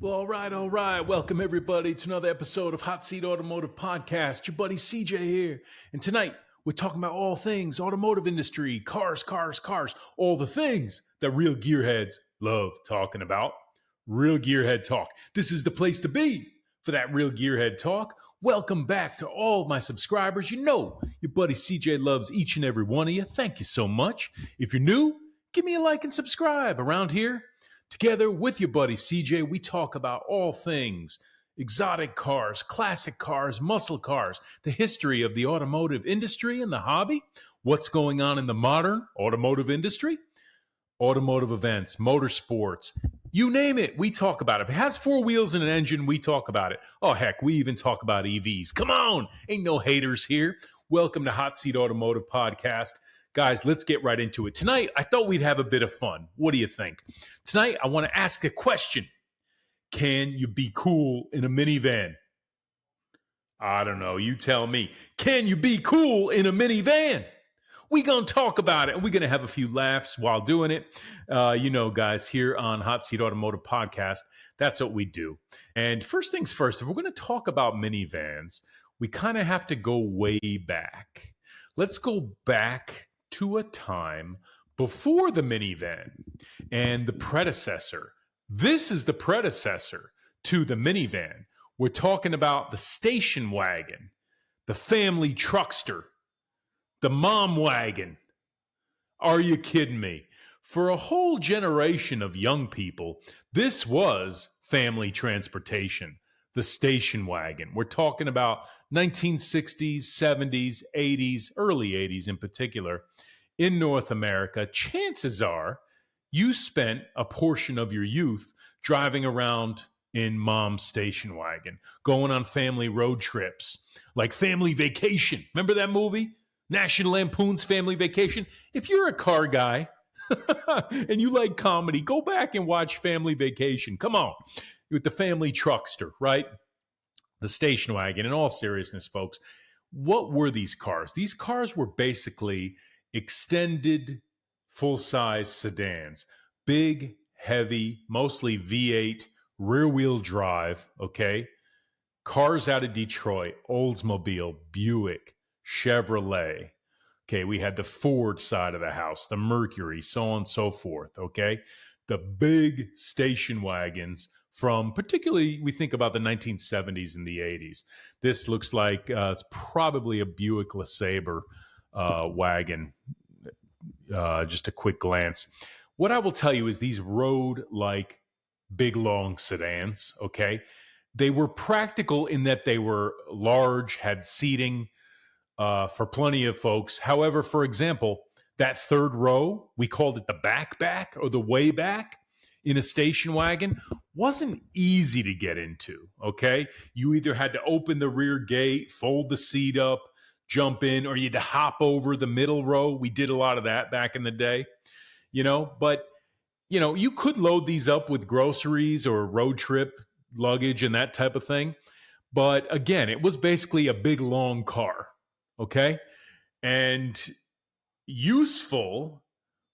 Well, all right. Welcome everybody to another episode of Hot Seat Automotive Podcast. Your buddy CJ here. And tonight we're talking about all things automotive industry, cars, all the things that real gearheads love talking about. Real Gearhead Talk. This is the place to be for that real gearhead talk. Welcome back to all of my subscribers. You know your buddy CJ loves each and every one of you. Thank you so much. If you're new, give me a like and subscribe. Around here, together with your buddy CJ, we talk about all things exotic cars, classic cars, muscle cars, the history of the automotive industry and the hobby, what's going on in the modern automotive industry, automotive events, motorsports, you name it, we talk about it. If it has four wheels and an engine, we talk about it. Oh, heck, we even talk about EVs. Come on, ain't no haters here. Welcome to Hot Seat Automotive Podcast. Guys, let's get right into it. Tonight, I thought we'd have a bit of fun. What do you think? Tonight, I want to ask a question. Can you be cool in a minivan? I don't know. You tell me. Can you be cool in a minivan? We're going to talk about it, and we're going to have a few laughs while doing it. Guys, here on Hot Seat Automotive Podcast, that's what we do. And first things first, if we're going to talk about minivans, we kind of have to go way back. Let's go back to a time before the minivan and the predecessor. This is the predecessor to the minivan. We're talking about the station wagon, the family truckster, the mom wagon. Are you kidding me? For a whole generation of young people, this was family transportation, the station wagon. We're talking about 1960s, 70s, 80s, early 80s in particular. In North America, chances are you spent a portion of your youth driving around in mom's station wagon, going on family road trips, like Family Vacation. Remember that movie? National Lampoon's Family Vacation. If you're a car guy and you like comedy, go back and watch Family Vacation. Come on. With the family truckster, right? The station wagon. In all seriousness, folks, what were these cars? These cars were basically extended full-size sedans. Big, heavy, mostly V8, rear-wheel drive, okay? Cars out of Detroit, Oldsmobile, Buick, Chevrolet. Okay, we had the Ford side of the house, the Mercury, so on and so forth, okay? The big station wagons from, particularly, we think about the 1970s and the 80s. This looks like it's probably a Buick LeSabre wagon. Just a quick glance. What I will tell you is these rode like big, long sedans, okay? They were practical in that they were large, had seating, for plenty of folks. However, for example, that third row, we called it the back or the way back in a station wagon, wasn't easy to get into, okay? You either had to open the rear gate, fold the seat up, jump in, or you had to hop over the middle row. We did a lot of that back in the day, but you could load these up with groceries or road trip luggage and that type of thing. But again, it was basically a big, long car. Okay. And useful,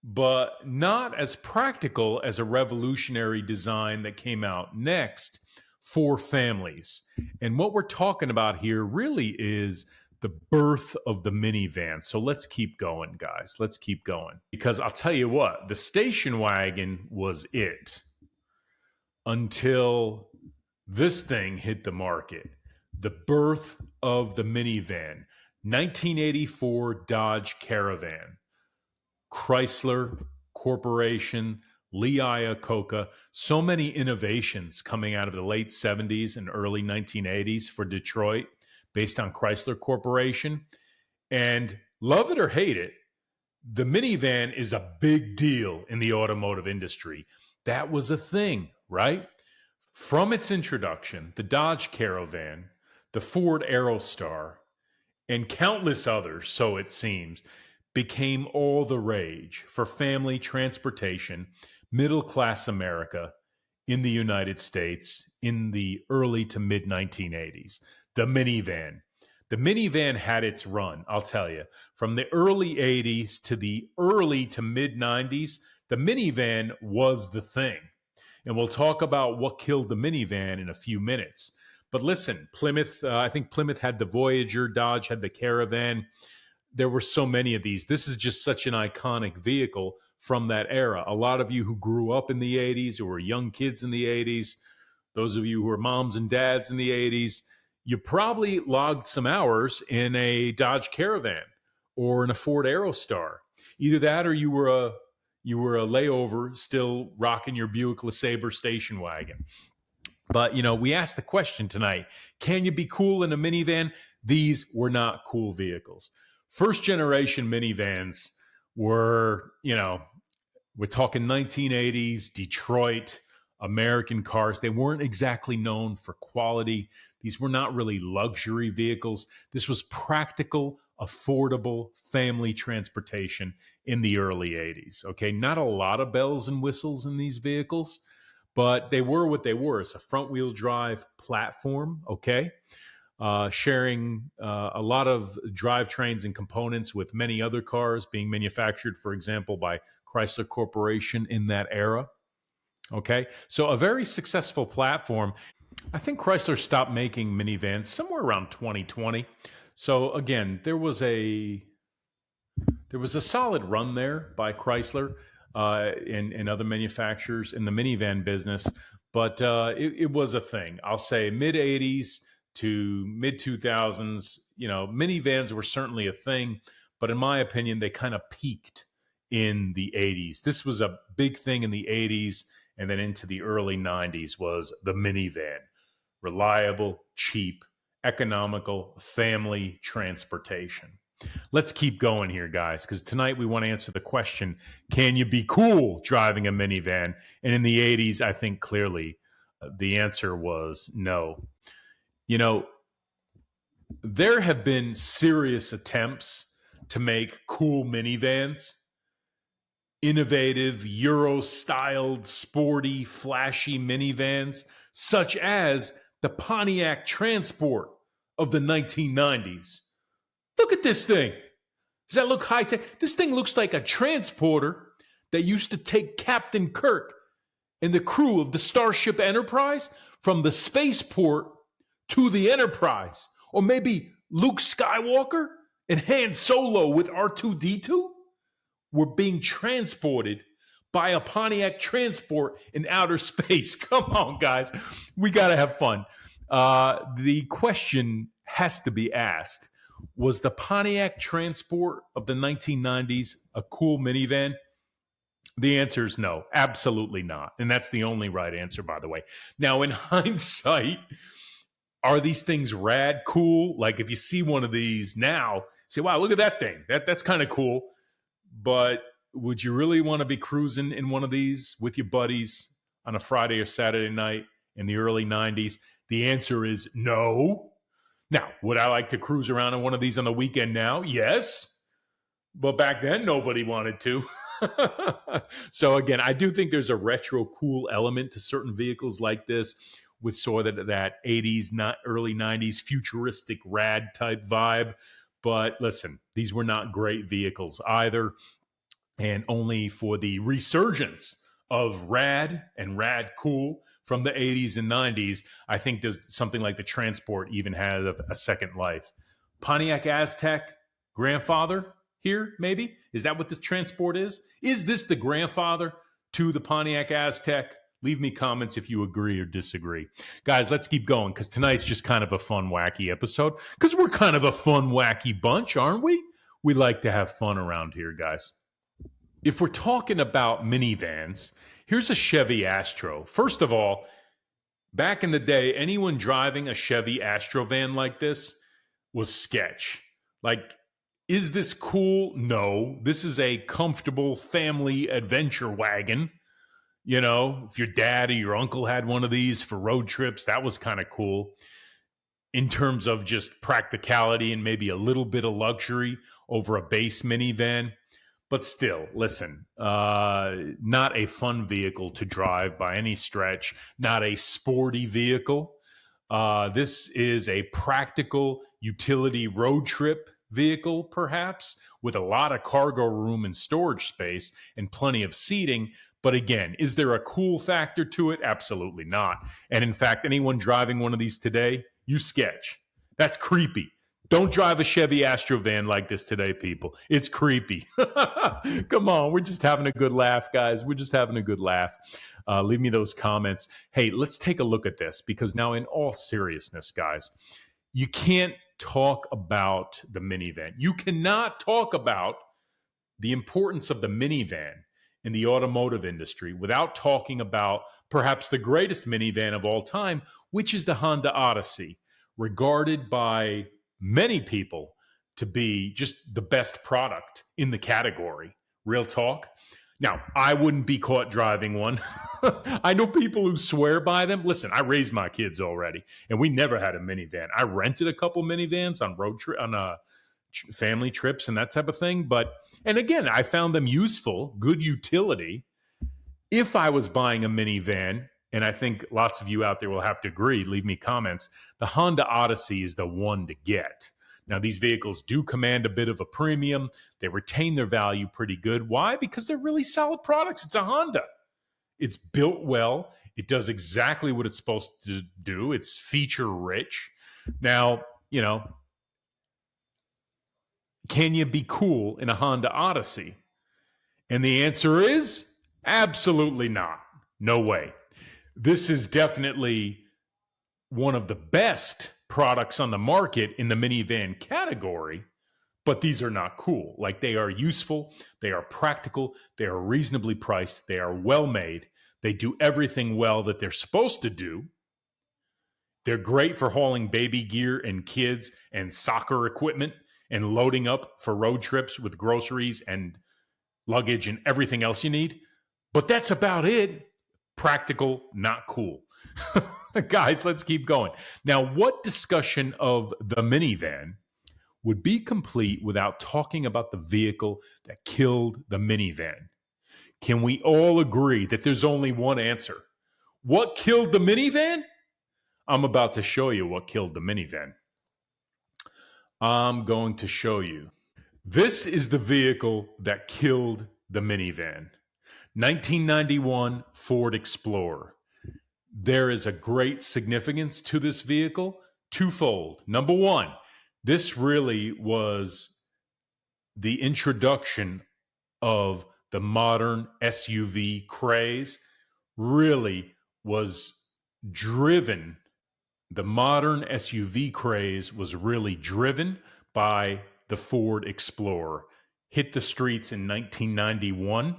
but not as practical as a revolutionary design that came out next for families. And what we're talking about here really is the birth of the minivan. So let's keep going, guys. Let's keep going. Because I'll tell you what, the station wagon was it until this thing hit the market. The birth of the minivan. 1984 Dodge Caravan, Chrysler Corporation, Lee Iacocca, so many innovations coming out of the late 70s and early 1980s for Detroit based on Chrysler Corporation. And love it or hate it, the minivan is a big deal in the automotive industry. That was a thing, right? From its introduction, the Dodge Caravan, the Ford Aerostar, and countless others, so it seems, became all the rage for family transportation, middle-class America in the United States in the early to mid-1980s. The minivan. The minivan had its run, I'll tell you. From the early 80s to the early to mid-90s, the minivan was the thing. and we'll talk about what killed the minivan in a few minutes. But listen, Plymouth, I think Plymouth had the Voyager, Dodge had the Caravan. There were so many of these. This is just such an iconic vehicle from that era. A lot of you who grew up in the 80s or were young kids in the 80s, those of you who are moms and dads in the 80s, you probably logged some hours in a Dodge Caravan or in a Ford Aerostar. Either that or you were a layover still rocking your Buick LeSabre station wagon. But, we asked the question tonight, can you be cool in a minivan? These were not cool vehicles. First generation minivans were, we're talking 1980s, Detroit, American cars. They weren't exactly known for quality. These were not really luxury vehicles. This was practical, affordable family transportation in the early 80s. Okay, not a lot of bells and whistles in these vehicles, but they were what they were. It's a front wheel drive platform, okay? Sharing a lot of drivetrains and components with many other cars being manufactured, for example, by Chrysler Corporation in that era. Okay, so a very successful platform. I think Chrysler stopped making minivans somewhere around 2020. So again, there was a solid run there by Chrysler and other manufacturers in the minivan business, but it was a thing. I'll say mid 80s to mid 2000s, minivans were certainly a thing, but in my opinion, they kind of peaked in the 80s. This was a big thing in the 80s, and then into the early 90s was the minivan. Reliable, cheap, economical, family transportation. Let's keep going here, guys, because tonight we want to answer the question, can you be cool driving a minivan? And in the 80s, I think clearly the answer was no. There have been serious attempts to make cool minivans, innovative, Euro-styled, sporty, flashy minivans, such as the Pontiac Transport of the 1990s. Look at this thing. Does that look high-tech? This thing looks like a transporter that used to take Captain Kirk and the crew of the Starship Enterprise from the spaceport to the Enterprise. Or maybe Luke Skywalker and Han Solo with R2-D2 were being transported by a Pontiac Transport in outer space. Come on, guys. We got to have fun. The question has to be asked, was the Pontiac Transport of the 1990s a cool minivan? The answer is no, absolutely not. And that's the only right answer, by the way. Now, in hindsight, are these things rad cool? Like if you see one of these now, say, wow, look at that thing. That's kind of cool. But would you really want to be cruising in one of these with your buddies on a Friday or Saturday night in the early 90s? The answer is no. Now, would I like to cruise around in one of these on the weekend now? Yes. But back then, nobody wanted to. So again, I do think there's a retro cool element to certain vehicles like this with sort of that 80s, not early 90s futuristic rad type vibe. But listen, these were not great vehicles either. And only for the resurgence of rad and rad cool from the 80s and 90s, I think does something like the Transport even have a second life. Pontiac Aztec, grandfather here, maybe? Is that what this Transport is? Is this the grandfather to the Pontiac Aztec? Leave me comments if you agree or disagree. Guys, let's keep going because tonight's just kind of a fun, wacky episode because we're kind of a fun, wacky bunch, aren't we? We like to have fun around here, guys. If we're talking about minivans, here's a Chevy Astro. First of all, back in the day, anyone driving a Chevy Astro van like this was sketch. Like, is this cool? No. This is a comfortable family adventure wagon. You know, if your dad or your uncle had one of these for road trips, that was kind of cool in terms of just practicality and maybe a little bit of luxury over a base minivan. But still, listen, not a fun vehicle to drive by any stretch, not a sporty vehicle. This is a practical utility road trip vehicle, perhaps, with a lot of cargo room and storage space and plenty of seating. But again, is there a cool factor to it? Absolutely not. And in fact, anyone driving one of these today, you sketch. That's creepy. Don't drive a Chevy Astrovan like this today, people. It's creepy. Come on, we're just having a good laugh, guys. We're just having a good laugh. Leave me those comments. Hey, let's take a look at this, because now, in all seriousness, guys, you can't talk about the minivan. You cannot talk about the importance of the minivan in the automotive industry without talking about perhaps the greatest minivan of all time, which is the Honda Odyssey, regarded by many people to be just the best product in the category. Real talk. Now, I wouldn't be caught driving one. I know people who swear by them. Listen, I raised my kids already, and we never had a minivan. I rented a couple minivans on family trips and that type of thing. And again, I found them useful, good utility. If I was buying a minivan, and I think lots of you out there will have to agree, leave me comments, the Honda Odyssey is the one to get. Now, these vehicles do command a bit of a premium. They retain their value pretty good. Why? Because they're really solid products. It's a Honda. It's built well. It does exactly what it's supposed to do. It's feature rich. Now, can you be cool in a Honda Odyssey? And the answer is absolutely not. No way. This is definitely one of the best products on the market in the minivan category, but these are not cool. Like, they are useful, they are practical, they are reasonably priced, they are well made, they do everything well that they're supposed to do. They're great for hauling baby gear and kids and soccer equipment and loading up for road trips with groceries and luggage and everything else you need. But that's about it. Practical, not cool. Guys, let's keep going. Now, what discussion of the minivan would be complete without talking about the vehicle that killed the minivan? Can we all agree that there's only one answer? What killed the minivan? I'm about to show you what killed the minivan. I'm going to show you. This is the vehicle that killed the minivan. 1991 Ford Explorer. There is a great significance to this vehicle, twofold. Number one, this really was the introduction of the modern SUV craze. Really was driven. The modern SUV craze was really driven by the Ford Explorer. Hit the streets in 1991.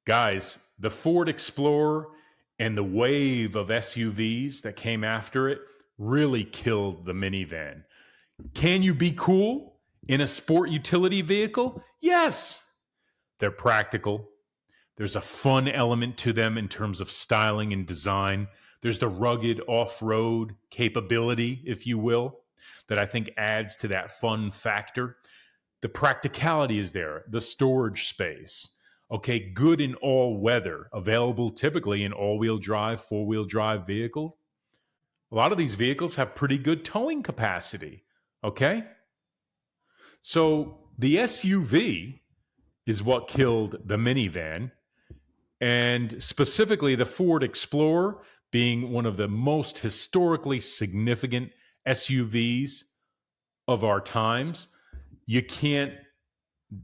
Guys, the Ford Explorer and the wave of SUVs that came after it really killed the minivan. Can you be cool in a sport utility vehicle? Yes. They're practical. There's a fun element to them in terms of styling and design. There's the rugged off-road capability, if you will, that I think adds to that fun factor. The practicality is there, the storage space. Okay, good in all weather, available typically in all-wheel drive, four-wheel drive vehicles. A lot of these vehicles have pretty good towing capacity, okay? So the SUV is what killed the minivan, and specifically the Ford Explorer being one of the most historically significant SUVs of our times. You can't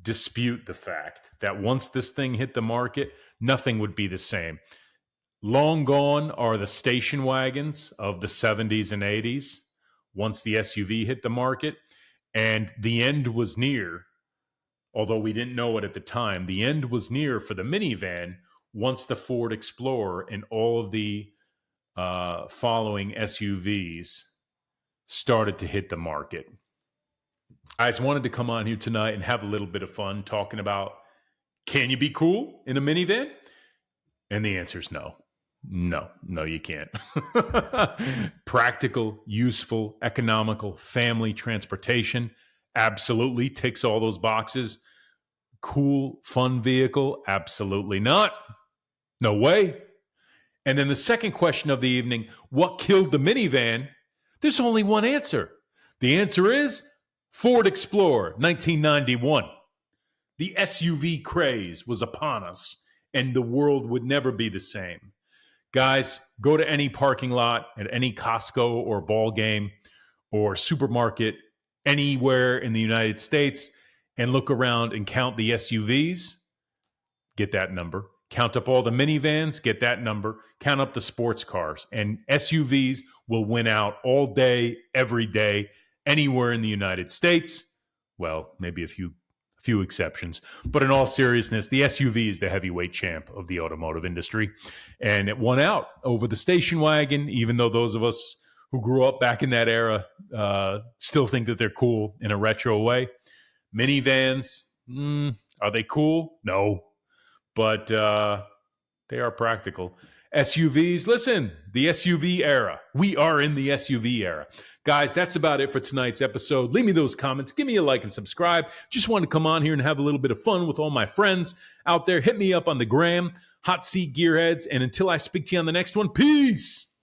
dispute the fact that once this thing hit the market, nothing would be the same. Long gone are the station wagons of the 70s and 80s once the SUV hit the market, and the end was near. Although we didn't know it at the time, the end was near for the minivan once the Ford Explorer and all of the following SUVs started to hit the market. I just wanted to come on here tonight and have a little bit of fun talking about, can you be cool in a minivan? And the answer is no. No, you can't. Practical, useful, economical, family transportation absolutely ticks all those boxes. Cool, fun vehicle? Absolutely not. No way. And then the second question of the evening, what killed the minivan? There's only one answer. The answer is Ford Explorer, 1991. The SUV craze was upon us, and the world would never be the same. Guys, go to any parking lot at any Costco or ball game or supermarket anywhere in the United States and look around and count the SUVs. Get that number. Count up all the minivans, get that number. Count up the sports cars. And SUVs will win out all day, every day, anywhere in the United States. Well, maybe a few exceptions. But in all seriousness, the SUV is the heavyweight champ of the automotive industry. And it won out over the station wagon, even though those of us who grew up back in that era still think that they're cool in a retro way. Minivans, are they cool? No. But they are practical. SUVs, listen, the SUV era. We are in the SUV era. Guys, that's about it for tonight's episode. Leave me those comments. Give me a like and subscribe. Just want to come on here and have a little bit of fun with all my friends out there. Hit me up on the gram, Hot Seat Gearheads. And until I speak to you on the next one, peace.